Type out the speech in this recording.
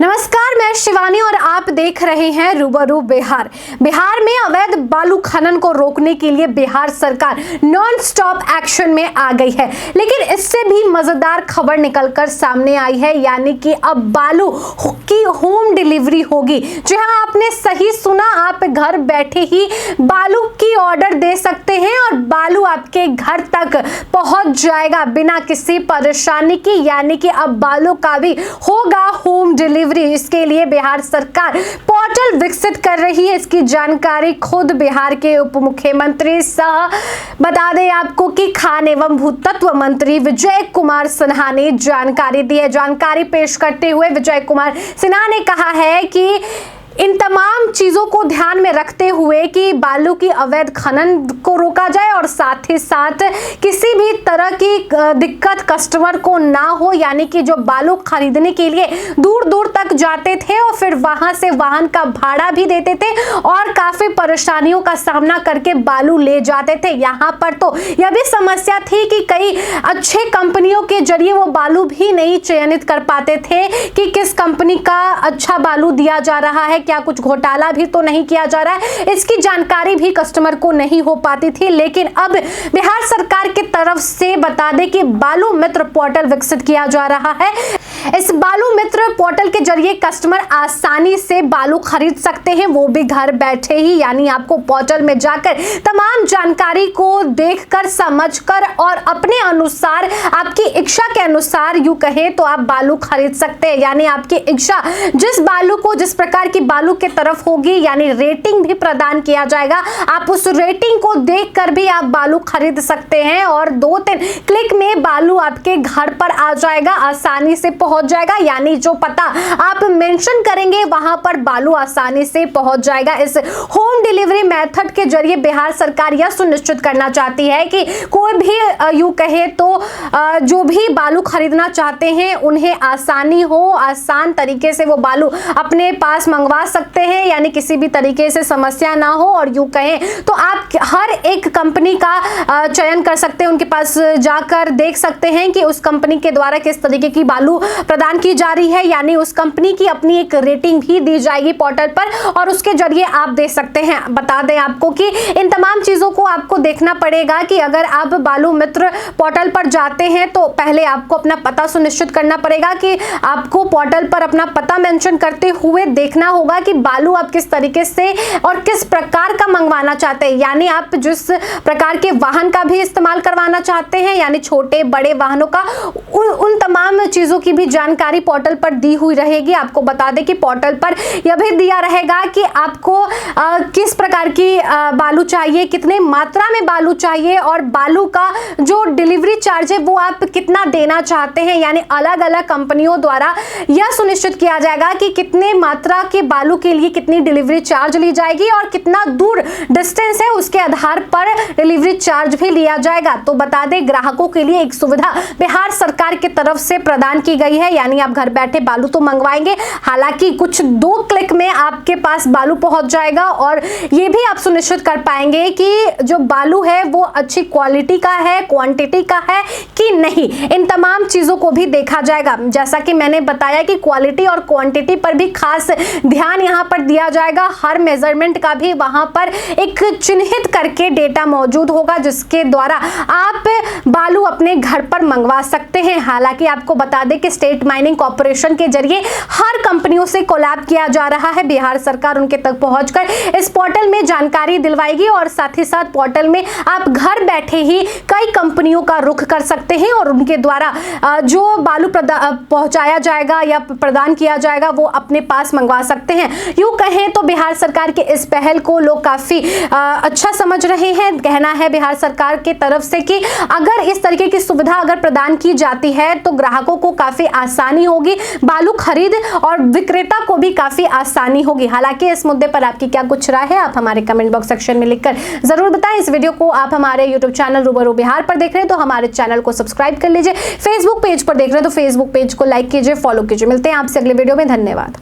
नमस्कार, मैं शिवानी और आप देख रहे हैं रूबरू बिहार। बिहार में अवैध बालू खनन को रोकने के लिए बिहार सरकार नॉन स्टॉप एक्शन में आ गई है, लेकिन इससे भी मजेदार खबर निकलकर सामने आई है, यानी कि अब बालू की होम डिलीवरी होगी। जी हाँ, आपने सही सुना, आप घर बैठे ही बालू की ऑर्डर दे सकते हैं और बालू आपके घर तक पहुंच जाएगा बिना किसी परेशानी की, यानी कि अब बालू का भी होगा होम डिलीवरी। इसके लिए बिहार सरकार पोर्टल विकसित कर रही है। इसकी जानकारी खुद बिहार के उप मुख्यमंत्री सह बता दें आपको कि खान एवं भूतत्व मंत्री विजय कुमार सिन्हा ने जानकारी दी है। जानकारी पेश करते हुए विजय कुमार सिन्हा ने कहा है कि इन तमाम चीजों को ध्यान में रखते हुए कि बालू की अवैध खनन को रोका जाए और साथ ही साथ किसी भी तरह की दिक्कत कस्टमर को ना हो, यानी कि जो बालू खरीदने के लिए दूर दूर तक जाते थे और फिर वहां से वाहन का भाड़ा भी देते थे और काफी परेशानियों का सामना करके बालू ले जाते थे। यहाँ पर तो यह भी समस्या थी कि कई अच्छे कंपनियों के जरिए वो बालू भी नहीं चयनित कर पाते थे कि किस कंपनी का अच्छा बालू दिया जा रहा है, क्या कुछ घोटाला भी तो नहीं किया जा रहा है, इसकी जानकारी भी कस्टमर को नहीं हो पाती थी। लेकिन अब बिहार सरकार की तरफ से बता दें कि बालू मित्र पोर्टल विकसित किया जा रहा है। इस बालू मित्र पोर्टल के जरिए कस्टमर आसानी से बालू खरीद सकते हैं, वो भी घर बैठे ही, यानी आपको पोर्टल में जाकर तमाम जानकारी को देखकर समझकर और अपने अनुसार आपकी इच्छा के अनुसार यूं कहे तो आप बालू खरीद सकते हैं। यानी आपकी इच्छा जिस बालू को जिस प्रकार की बालू के तरफ होगी, यानी रेटिंग भी प्रदान किया जाएगा, आप उस रेटिंग को देखकर भी आप बालू खरीद सकते हैं और 2-3 क्लिक में बालू आपके घर पर आ जाएगा, आसानी से पहुंच जाएगा। यानी जो पता आप मेंशन करेंगे वहां पर बालू आसानी से पहुंच जाएगा। इस होम डिलीवरी मेथड के जरिए बिहार सरकार यह सुनिश्चित करना चाहती है कि कोई भी यूं कहे तो जो भी बालू खरीदना चाहते हैं उन्हें आसानी हो, आसान तरीके से वो बालू अपने पास मंगवा सकते हैं, यानी किसी भी तरीके से समस्या ना हो। और यूं कहें तो आप हर एक कंपनी का चयन कर सकते हैं, उनके पास जाकर देख सकते हैं कि उस कंपनी के द्वारा किस तरीके की बालू प्रदान की जा रही है, यानी उस कंपनी की अपनी एक रेटिंग भी दी जाएगी पोर्टल पर और उसके जरिए आप दे सकते हैं। बता दें आपको कि इन तमाम चीजों को आपको देखना पड़ेगा कि अगर आप बालू मित्र पोर्टल पर जाते हैं तो पहले आपको अपना पता सुनिश्चित करना पड़ेगा कि आपको पोर्टल पर अपना पता मेंशन करते हुए देखना होगा कि बालू आप किस तरीके से और किस प्रकार का मंगवाना चाहते हैं, यानी आप जिस प्रकार के वाहन का भी इस्तेमाल करवाना चाहते हैं, यानी छोटे बड़े वाहनों का, उन तमाम चीजों की भी जानकारी पोर्टल पर दी हुई रहेगी। आपको बता दें कि पोर्टल पर यह भी दिया रहेगा कि आपको किस प्रकार की बालू चाहिए, कितने मात्रा में बालू चाहिए और बालू का जो डिलीवरी चार्ज है वो आप कितना देना चाहते हैं। यानी अलग अलग कंपनियों द्वारा यह सुनिश्चित किया जाएगा कि कितने मात्रा के बालू के लिए कितनी डिलीवरी चार्ज ली जाएगी और कितना दूर डिस्टेंस है उसके आधार पर डिलीवरी चार्ज भी लिया जाएगा। तो बता दें, ग्राहकों के लिए एक सुविधा बिहार सरकार की तरफ से प्रदान की गई है, यानी आप घर बैठे बालू तो मंगवाएंगे, हालांकि कुछ 2 क्लिक में आपके पास बालू पहुंच जाएगा और ये भी आप सुनिश्चित कर पाएंगे कि जो बालू है वो अच्छी क्वालिटी का है, क्वांटिटी का है कि नहीं, इन तमाम चीजों को भी देखा जाएगा। जैसा कि मैंने बताया कि क्वालिटी और क्वांटिटी पर भी खास ध्यान यहाँ पर दिया जाएगा। हर मेजरमेंट का भी वहां पर एक चिन्हित करके डेटा मौजूद होगा जिसके द्वारा आप बालू अपने घर पर मंगवा सकते हैं। हालांकि आपको बता दें कि स्टेट माइनिंग कॉर्पोरेशन के जरिए हर कंपनियों से कोलैब किया जा रहा है। बिहार सरकार उनके तक पहुंचकर इस पोर्टल में जानकारी दिलवाएगी और साथ ही साथ पोर्टल में आप घर बैठे ही कई कंपनियों का रुख कर सकते हैं और उनके द्वारा जो बालू पहुंचाया जाएगा या प्रदान किया जाएगा वो अपने पास मंगवा सकते हैं। यूं कहें तो बिहार सरकार के इस पहल को लोग काफी अच्छा समझ रहे हैं। कहना है बिहार सरकार की तरफ से कि अगर इस तरीके की सुविधा अगर प्रदान की जाती है तो ग्राहकों को काफी आसानी होगी, बालू खरीद और विक्रेता को भी काफी आसानी होगी। हालांकि इस मुद्दे पर आपकी क्या कुछ राय है, आप हमारे कमेंट बॉक्स सेक्शन में लिखकर जरूर बताएं। इस वीडियो को आप हमारे यूट्यूब चैनल रूबरू बिहार पर देख रहे हैं तो हमारे चैनल को सब्सक्राइब कर लीजिए। फेसबुक पेज पर देख रहे हैं तो फेसबुक पेज को लाइक कीजिए, फॉलो कीजिए। मिलते हैं आपसे अगले वीडियो में। धन्यवाद।